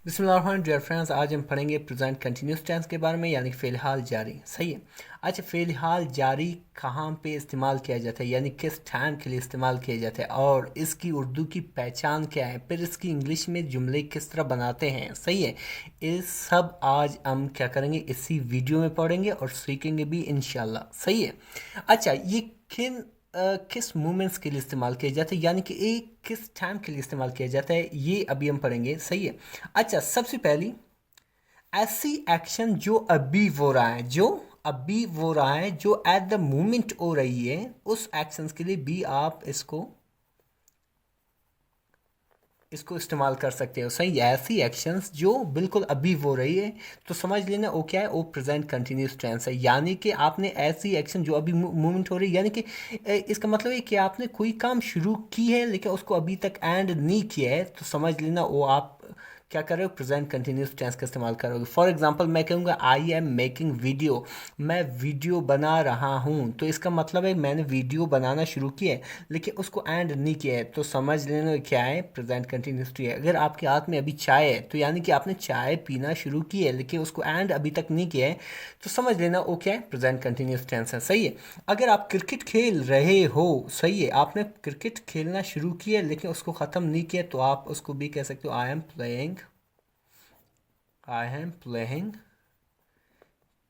बिस्मिल्लाह dear friends, आज हम पढ़ेंगे प्रेजेंट कंटिन्यूस टेंस के बारे में, यानी कि फ़िलहाल जारी। सही है। अच्छा, फ़िलहाल जारी कहाँ पे इस्तेमाल किया जाता है, यानी किस टाइम के लिए इस्तेमाल किया जाता है, और इसकी उर्दू की पहचान क्या है, फिर इसकी इंग्लिश में जुमले किस तरह बनाते हैं। सही है। इस सब आज हम क्या करेंगे, इसी वीडियो में पढ़ेंगे और सीखेंगे भी इंशाल्लाह। सही है। अच्छा, ये किस मूवमेंट्स के लिए इस्तेमाल किया जाता है, यानी कि एक किस टाइम के लिए इस्तेमाल किया जाता है, ये अभी हम पढ़ेंगे। सही है। अच्छा, सबसे पहली ऐसी एक्शन जो अभी हो रहा है, जो एट द मोमेंट हो रही है, उस एक्शंस के लिए भी आप इसको इस्तेमाल कर सकते हो। सही, ऐसी एक्शंस जो बिल्कुल अभी हो रही है, तो समझ लेना वो क्या है, वो प्रेजेंट कंटिन्यूस टेंस है। यानी कि आपने ऐसी एक्शन जो अभी मूवमेंट हो रही है, यानी कि इसका मतलब है कि आपने कोई काम शुरू की है लेकिन उसको अभी तक एंड नहीं किया है, तो समझ लेना वो आप क्या कर रहे हो, प्रेजेंट कंटिन्यूस टेंस का इस्तेमाल करोगे। फॉर एग्जांपल मैं कहूँगा आई एम मेकिंग वीडियो, मैं वीडियो बना रहा हूँ, तो इसका मतलब है मैंने वीडियो बनाना शुरू किया है लेकिन उसको एंड नहीं किया है, तो समझ लेना क्या है, प्रेजेंट कंटिन्यूस है। अगर आपके हाथ में अभी चाय है, तो यानी कि आपने चाय पीना शुरू की है लेकिन उसको एंड अभी तक नहीं किया है, तो समझ लेना वो क्या है, प्रेजेंट कंटिन्यूस टेंस है। सही है। अगर आप क्रिकेट खेल रहे हो, सही है, आपने क्रिकेट खेलना शुरू किया है लेकिन उसको ख़त्म नहीं किया, तो आप उसको भी कह सकते हो आई एम प्लेइंग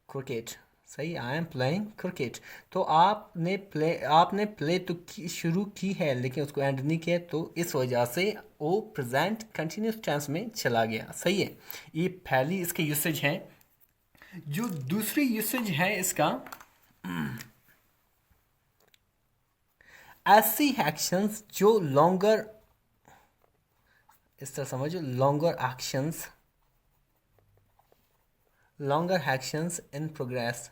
क्रिकेट। सही, आई एम प्लेइंग क्रिकेट। तो आपने प्ले तो शुरू की है लेकिन उसको एंड नहीं किया, तो इस वजह से वो प्रेजेंट कंटिन्यूस टेंस में चला गया। सही है। ये पहली इसके यूसेज है। जो दूसरी यूसेज है इसका, ऐसी एक्शंस जो लॉन्गर, इस तरह समझो, लॉन्गर एक्शंस इन प्रोग्रेस।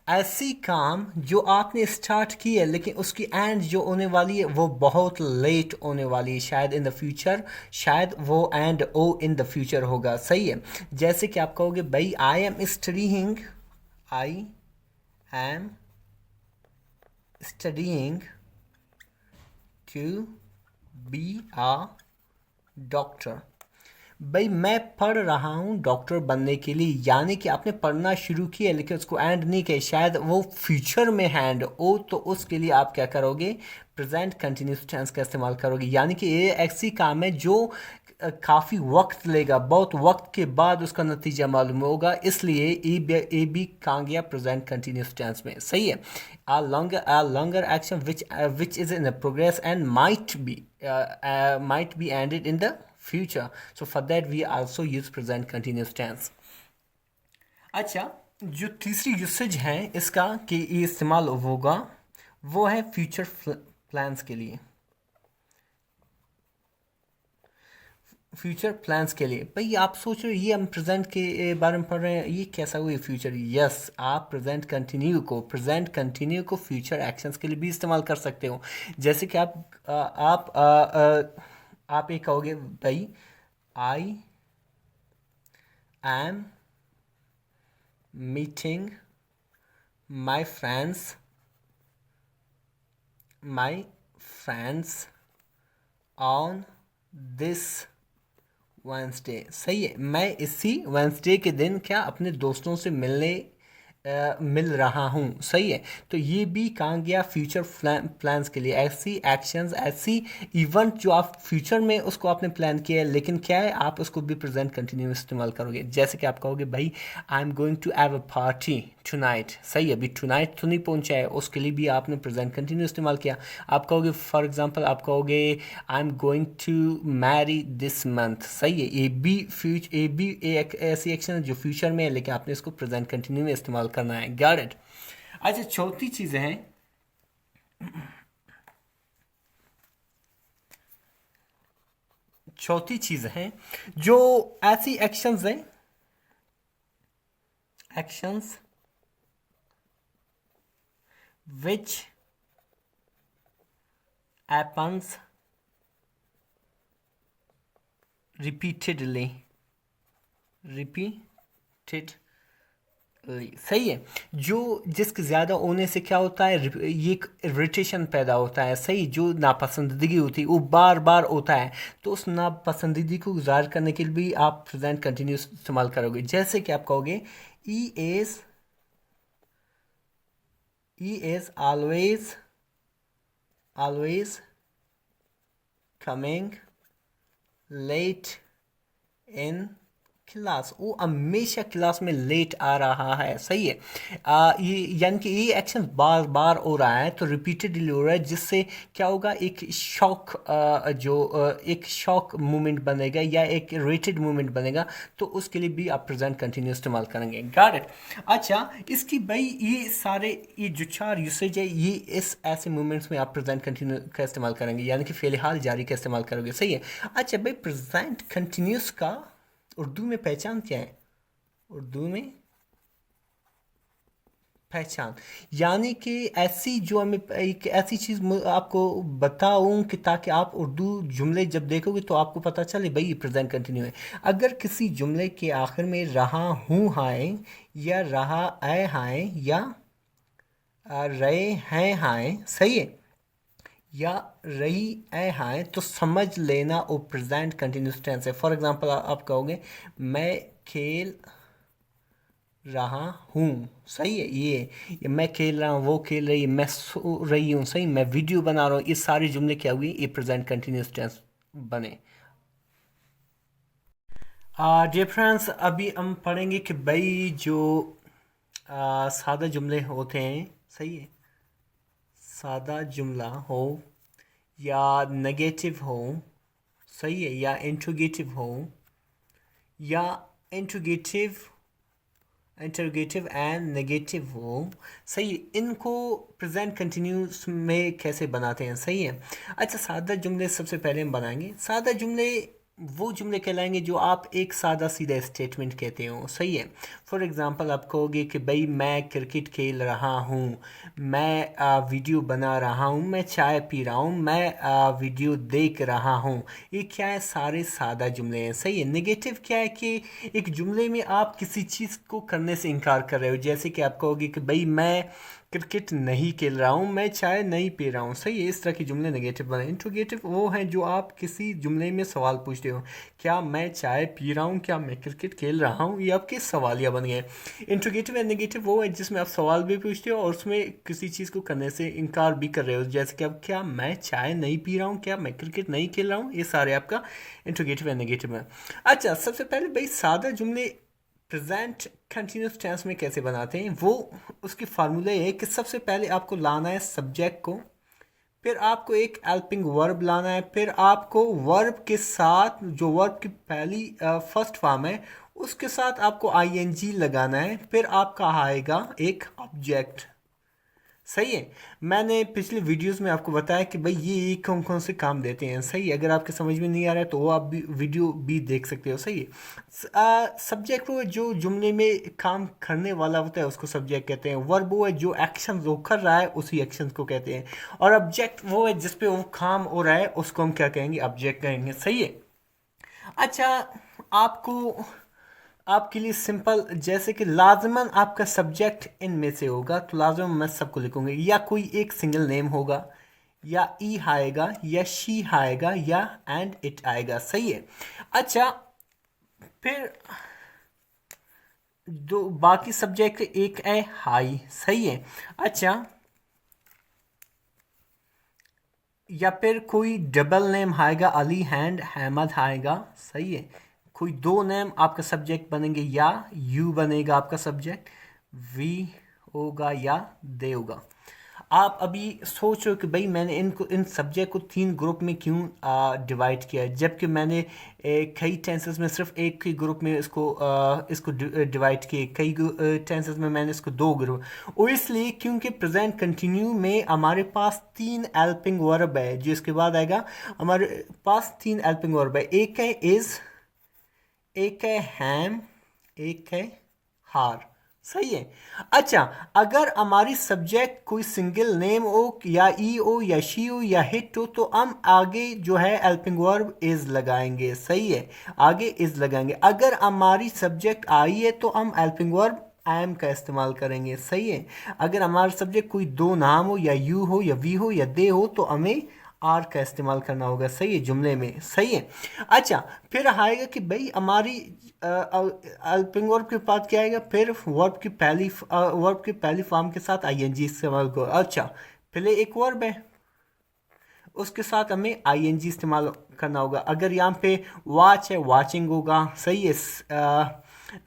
ऐसी काम जो आपने स्टार्ट की है लेकिन उसकी एंड जो होने वाली है वो बहुत लेट होने वाली है, शायद इन द फ्यूचर, शायद वो एंड ओ इन द फ्यूचर होगा। सही है। जैसे कि आप कहोगे भाई I am studying to be a doctor. भाई मैं पढ़ रहा हूँ डॉक्टर बनने के लिए, यानी कि आपने पढ़ना शुरू किया लेकिन उसको एंड नहीं किया, शायद वो फ्यूचर में हैंड हो, तो उसके लिए आप क्या करोगे, प्रेजेंट कंटिन्यूस टेंस का इस्तेमाल करोगे। यानी कि ये ऐसी काम है जो काफ़ी वक्त लेगा, बहुत वक्त के बाद उसका नतीजा मालूम होगा, इसलिए ए बी कहाँ गया, प्रेजेंट कंटिन्यूस टेंस में। सही है। a longer action which is in a progress and might be ended in the future. So for that we also use present continuous tense. अच्छा, जो तीसरी यूसेज है इसका कि ये इस्तेमाल होगा, वो है फ्यूचर प्लान्स के लिए। फ्यूचर प्लान्स के लिए भाई आप सोच रहे हो ये हम प्रेजेंट के बारे में पढ़ रहे हैं, ये कैसा हुआ फ्यूचर। यस, आप प्रेजेंट कंटिन्यू को फ्यूचर एक्शंस के लिए भी इस्तेमाल कर सकते हो। जैसे कि आप ये कहोगे भाई I am meeting my friends my friends on this Wednesday. सही है, मैं इसी वेंसडे के दिन क्या अपने दोस्तों से मिल रहा हूँ। सही है। तो ये भी कहाँ गया, फ्यूचर प्लान्स के लिए। ऐसी एक्शंस, ऐसी इवेंट जो आप फ्यूचर में उसको आपने प्लान किया है लेकिन क्या है, आप उसको भी प्रेजेंट कंटिन्यू इस्तेमाल करोगे। जैसे कि आप कहोगे भाई I am going to have a party tonight. सही है, अभी टुनाइट तो नहीं पहुंचा है, उसके लिए भी आपने प्रेजेंट कंटिन्यू इस्तेमाल किया। आप कहोगे, फॉर एग्जांपल आप कहोगे I am going to marry this month. सही है, ए बी एक ऐसी एक्शन है जो फ्यूचर में है लेकिन आपने इसको प्रेजेंट कंटिन्यू में इस्तेमाल करना है। Got it. अच्छा, चौथी चीज है जो ऐसी actions which happens repeatedly repeatedly सही है। जो जिसके ज़्यादा होने से क्या होता है, ये एक इरिटेशन पैदा होता है, सही, जो नापसंदीदगी होती है वो बार बार होता है। तो उस नापसंदीदगी को ज़ाहिर करने के लिए भी आप प्रेजेंट कंटिन्यूस इस्तेमाल करोगे। जैसे कि आप कहोगे he is always always coming late in class. वो हमेशा क्लास में लेट आ रहा है, सही है। ये यानी कि ये एक्शन बार बार हो रहा है, तो रिपीटेडली हो रहा है, जिससे क्या होगा, एक शॉक मूवमेंट बनेगा या एक रेटेड मूवमेंट बनेगा। तो उसके लिए भी आप प्रेजेंट कंटिन्यू इस्तेमाल करेंगे। Got it. अच्छा, इसकी भाई ये जो 4 यूसेज है, ये इस ऐसे मूवमेंट्स में आप प्रेजेंट कंटिन्यू का इस्तेमाल करेंगे, यानी कि फ़िल हाल जारी का इस्तेमाल करोगे, सही है। अच्छा भाई, प्रेजेंट कंटिन्यूस का उर्दू में पहचान क्या है? उर्दू में पहचान यानी कि ऐसी, जो हमें एक ऐसी चीज़ आपको बताऊं कि ताकि आप उर्दू जुमले जब देखोगे तो आपको पता चले भाई ये प्रेजेंट कंटिन्यू है। अगर किसी जुमले के आखिर में रहा हूँ हाय, या रहा है हाय, या रहे हैं हाय, सही है, या रही है हाय, तो समझ लेना वो प्रेजेंट कंटिन्यूस टेंस है। फॉर एग्जांपल आप कहोगे मैं खेल रहा हूँ, सही है, ये मैं खेल रहा हूँ, वो खेल रही है, मैं सो रही हूँ, सही, मैं वीडियो बना रहा हूँ, ये सारे जुमले क्या हुए, ये प्रेजेंट कंटिन्यूस टेंस बने। डियर फ्रेंड्स, अभी हम पढ़ेंगे कि भाई जो सादा जुमले होते हैं, सही है, सादा जुमला हो या नेगेटिव हो, सही है, या इंट्रोगेटिव हो, या इंट्रोगेटिव इंटरोगेटिव एंड नेगेटिव हो, सही, इनको प्रेजेंट कंटिन्यूस में कैसे बनाते हैं, सही है। अच्छा, सादा जुमले सबसे पहले हम बनाएंगे। सादा जुमले वो जुमले कहलाएंगे जो आप एक सादा सीधा स्टेटमेंट कहते हो, सही है। फॉर एग्जांपल आप कहोगे कि भाई मैं क्रिकेट खेल रहा हूँ, मैं वीडियो बना रहा हूँ, मैं चाय पी रहा हूँ, मैं वीडियो देख रहा हूँ। ये क्या है, सारे सादा जुमले हैं, सही है। नेगेटिव क्या है कि एक जुमले में आप किसी चीज़ को करने से इनकार कर रहे हो, जैसे कि आप कहोगे कि भाई मैं क्रिकेट नहीं खेल रहा हूँ, मैं चाय नहीं पी रहा हूँ, सही है। इस तरह के जुमले नेगेटिव बने। इंट्रोगेटिव वो हैं जो आप किसी जुमले में सवाल पूछते हो, क्या मैं चाय पी रहा हूँ, क्या मैं क्रिकेट खेल रहा हूँ, ये आपके सवालिया बन गए। इंट्रोगेटिव एंड नेगेटिव वो है जिसमें आप सवाल भी पूछते हो और उसमें किसी चीज़ को करने से इनकार भी कर रहे हो, जैसे कि आप, क्या मैं चाय नहीं पी रहा हूँ, क्या मैं क्रिकेट नहीं खेल रहा हूँ, ये सारे आपका इंट्रोगेटिव एंड नेगेटिव है। अच्छा, सबसे पहले भाई सादा जुमले प्रेजेंट कंटिन्यूस टेंस में कैसे बनाते हैं, वो उसकी फार्मूला ये है कि सबसे पहले आपको लाना है सब्जेक्ट को, फिर आपको एक हेल्पिंग वर्ब लाना है, फिर आपको वर्ब के साथ, जो वर्ब की पहली फर्स्ट फॉर्म है, उसके साथ आपको आईएनजी लगाना है, फिर आपका आएगा एक ऑब्जेक्ट, सही है। मैंने पिछले वीडियोस में आपको बताया कि भाई ये कौन कौन से काम देते हैं, सही है। अगर आपके समझ में नहीं आ रहा है तो वो आप भी वीडियो भी देख सकते हो, सही है। सब्जेक्ट वो है जो जुमले में काम करने वाला होता है, उसको सब्जेक्ट कहते हैं। वर्ब वो है जो एक्शन जो कर रहा है, उसी एक्शन को कहते हैं। और ऑब्जेक्ट वो है जिसपे वो काम हो रहा है, उसको हम क्या कहेंगे, ऑब्जेक्ट कहेंगे, सही है। अच्छा, आपको आपके लिए सिंपल, जैसे कि लाजमन आपका सब्जेक्ट इनमें से होगा, तो लाजमन मैं सबको लिखूंगा, या कोई एक सिंगल नेम होगा, या ई आएगा, या शी आएगा, या एंड इट आएगा, सही है। अच्छा, फिर दो बाकी सब्जेक्ट, एक है हाई, सही है। अच्छा, या फिर कोई डबल नेम आएगा, अली हैंड अहमद आएगा, सही है। कोई दो नेम आपका सब्जेक्ट बनेंगे, या यू बनेगा आपका सब्जेक्ट, वी होगा, या दे होगा। आप अभी सोच रहे हो कि भाई मैंने इन सब्जेक्ट को 3 ग्रुप में क्यों डिवाइड किया है, जबकि मैंने कई टेंसेस में सिर्फ एक ही ग्रुप में इसको डिवाइड किए, कई टेंसेस में मैंने इसको 2 ग्रुप। और इसलिए क्योंकि प्रेजेंट कंटिन्यू में हमारे पास 3 हेल्पिंग वर्ब है, जो इसके बाद आएगा। हमारे पास 3 हेल्पिंग वर्ब है, एक है इज, एक है हैम, एक है हार, सही है। अच्छा, अगर हमारी सब्जेक्ट कोई सिंगल नेम हो, या ई हो, या शी हो, या हिट हो, तो हम आगे जो है हेल्पिंग वर्ब इज लगाएंगे, सही है, आगे इज लगाएंगे। अगर हमारी सब्जेक्ट आई है तो हम हेल्पिंग वर्ब एम का इस्तेमाल करेंगे। सही है। अगर हमारा सब्जेक्ट कोई दो नाम हो या यू हो या वी हो या दे हो तो हमें आर का इस्तेमाल करना होगा। सही है, जुमले में। सही है। अच्छा, फिर आएगा कि भाई हमारी हेल्पिंग वर्ब के बाद क्या आएगा, फिर वर्ब की पहली फॉर्म के साथ आईएनजी इस्तेमाल करो। अच्छा, पहले एक वर्ब है, उसके साथ हमें आईएनजी इस्तेमाल करना होगा। अगर यहाँ पे वॉच है, वॉचिंग होगा। सही है।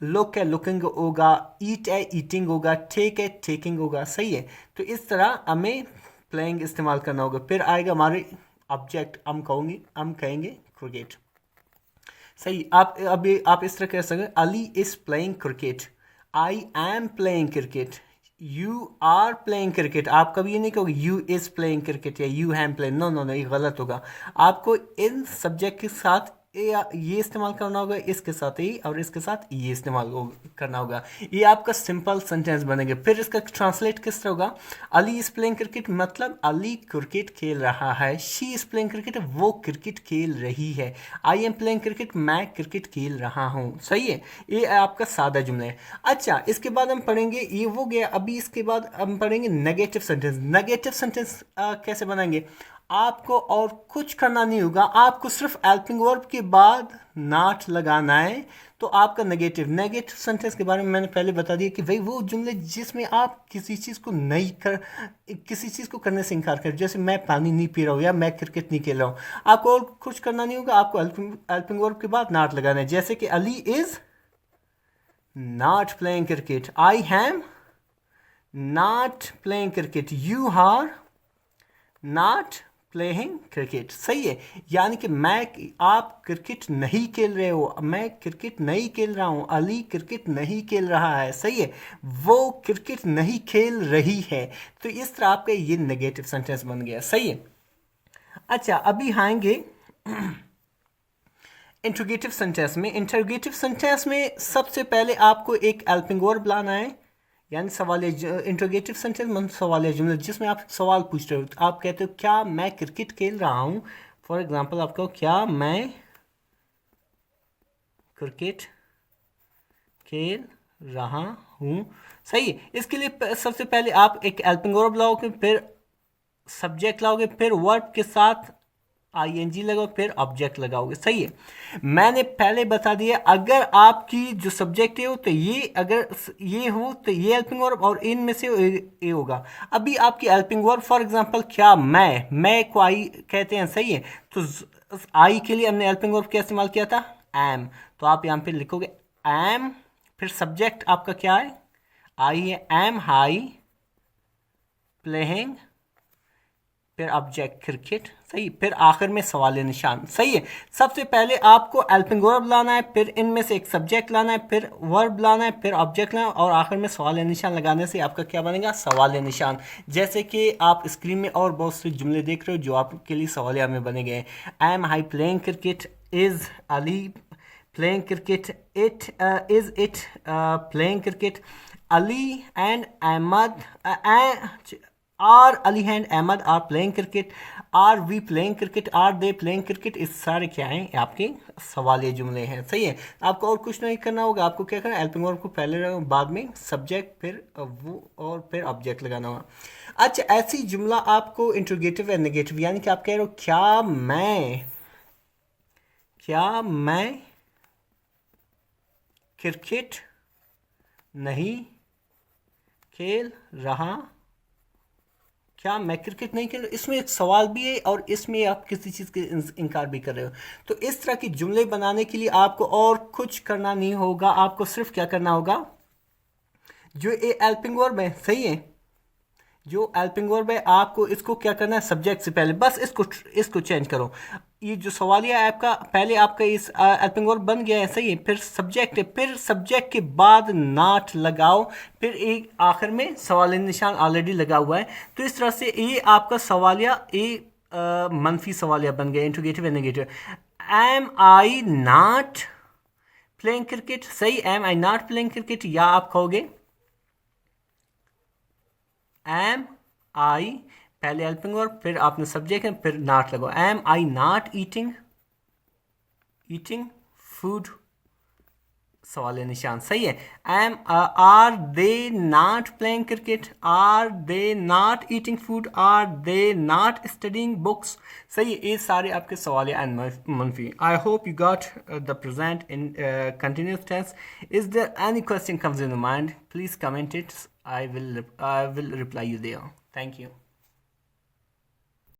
लुक है, लुकिंग होगा। ईट है, ईटिंग होगा। टेक है, टेकिंग होगा। सही है। तो इस तरह हमें प्लेइंग इस्तेमाल करना होगा। फिर आएगा हमारे ऑब्जेक्ट, हम कहेंगे क्रिकेट। सही। आप अभी आप इस तरह कह सकते, Ali is playing cricket, I am playing cricket, you are playing cricket. आप कभी ये नहीं कहोगे यू इज प्लेइंग क्रिकेट या you am playing. No no no, ये गलत होगा। आपको इन सब्जेक्ट के साथ ये इस्तेमाल करना होगा, इसके साथ ये और इसके साथ ये इस्तेमाल करना होगा। ये आपका सिंपल सेंटेंस बनेगा। फिर इसका ट्रांसलेट किस तरह होगा, अली इज प्लेइंग क्रिकेट मतलब अली क्रिकेट खेल रहा है। शी इज प्लेइंग क्रिकेट, वो क्रिकेट खेल रही है। आई एम प्लेइंग क्रिकेट, मैं क्रिकेट खेल रहा हूँ। सही है। ये आपका सादा जुमला है। अच्छा, इसके बाद हम पढ़ेंगे, ये वो गया। अभी इसके बाद हम पढ़ेंगे नेगेटिव सेंटेंस। नेगेटिव सेंटेंस कैसे बनाएंगे, आपको और कुछ करना नहीं होगा, आपको सिर्फ हेल्पिंग वर्ब के बाद नॉट लगाना है। तो आपका नेगेटिव सेंटेंस के बारे में मैंने पहले बता दिया कि भाई वो जुमले जिसमें आप किसी चीज़ को करने से इनकार करें। जैसे मैं पानी नहीं पी रहा हूँ या मैं क्रिकेट नहीं खेल रहा हूँ, आपको और कुछ करना नहीं होगा, आपको हेल्पिंग वर्ब के बाद नॉट लगाना है। जैसे कि Ali is not playing cricket, I am not playing cricket, you are not playing cricket. सही है। यानी कि आप क्रिकेट नहीं खेल रहे हो, मैं क्रिकेट नहीं खेल रहा हूँ, अली क्रिकेट नहीं खेल रहा है। सही है। वो क्रिकेट नहीं खेल रही है। तो इस तरह आपका ये नेगेटिव सेंटेंस बन गया। सही है। अच्छा, अभी आएंगे इंट्रोगेटिव सेंटेंस में सबसे पहले आपको एक हेल्पिंग वर्ब लाना है, यानी सवालिया। इंट्रोगेटिव सेंटेंस मतलब सवालिया जुमला, जिसमें आप सवाल पूछ रहे हो। तो आप कहते हो क्या मैं क्रिकेट खेल रहा हूँ। फॉर एग्जांपल आप कहो क्या मैं क्रिकेट खेल रहा हूँ। सही है। इसके लिए सबसे पहले आप एक हेल्पिंग वर्ब लाओगे, फिर सब्जेक्ट लाओगे, फिर वर्ब के साथ आईएनजी लगाओ, फिर ऑब्जेक्ट लगाओगे। सही है। मैंने पहले बता दिया, अगर आपकी जो सब्जेक्ट है हो तो ये, अगर ये हो तो ये हेल्पिंग वर्ब और इनमें से ये होगा। अभी आपकी हेल्पिंग वर्ब फॉर एग्जांपल क्या मैं को आई कहते हैं। सही है। तो आई के लिए हमने हेल्पिंग वर्ब क्या इस्तेमाल किया था, एम। तो आप यहाँ पे लिखोगे एम, फिर सब्जेक्ट आपका क्या है, आई है, एम हाई प्लेइंग, फिर ऑब्जेक्ट क्रिकेट। सही। फिर आखिर में सवाल निशान। सही है। सबसे पहले आपको हेल्पिंग वर्ब लाना है, फिर इनमें से एक सब्जेक्ट लाना है, फिर वर्ब लाना है, फिर ऑब्जेक्ट लाना है, और आखिर में सवाल निशान लगाने से आपका क्या बनेगा, सवाल निशान। जैसे कि आप स्क्रीन में और बहुत से जुमले देख रहे हो जो आपके लिए सवालिया में बने गए हैं। Am I playing cricket, is Ali playing cricket, is it playing cricket, Ali and Ahmad are Ali and Ahmad are playing cricket, are we playing cricket, are they playing cricket. इस सारे क्या हैं, आपके सवालिया जुमले हैं। सही है। आपको और कुछ नहीं करना होगा, आपको क्या करना है, हेल्पिंग वर्ब को पहले बाद में सब्जेक्ट, फिर वो और फिर ऑब्जेक्ट लगाना होगा। अच्छा, ऐसी जुमला आपको इंट्रोगेटिव या नेगेटिव, यानी कि आप कह रहे हो क्या मैं क्रिकेट नहीं खेल रहा, क्या मैं क्रिकेट नहीं खेल, इसमें एक सवाल भी है और इसमें आप किसी चीज़ के इनकार भी कर रहे हो। तो इस तरह के जुमले बनाने के लिए आपको और कुछ करना नहीं होगा, आपको सिर्फ क्या करना होगा, जो ये हेल्पिंग वर्ब है। सही है। जो हेल्पिंग वर्ब है आपको इसको क्या करना है, सब्जेक्ट से पहले बस इसको चेंज करो। ये जो सवालिया है आपका, पहले आपका इस हेल्पिंग वर्ब बन गया है। सही है। फिर सब्जेक्ट है, फिर सब्जेक्ट के बाद नॉट लगाओ, फिर एक आखिर में सवाल निशान ऑलरेडी लगा हुआ है। तो इस तरह से ये आपका सवालिया मनफी सवालिया बन गया, interrogative and negative. Am I not playing cricket. सही। Am I not playing cricket, या आप कहोगे एम आई, पहले हेल्पिंग वर्ब, फिर आपने सब्जेक्ट है, फिर नॉट लगाओ। Am I not eating food सवाल निशान सही है। Are they not playing cricket, are they not eating food, are they not studying books. सही है, ये सारे आपके सवाल एंड मनफी। I hope you got the present in continuous tense. Is there any question comes in mind, please comment it, I will reply you there. Thank you.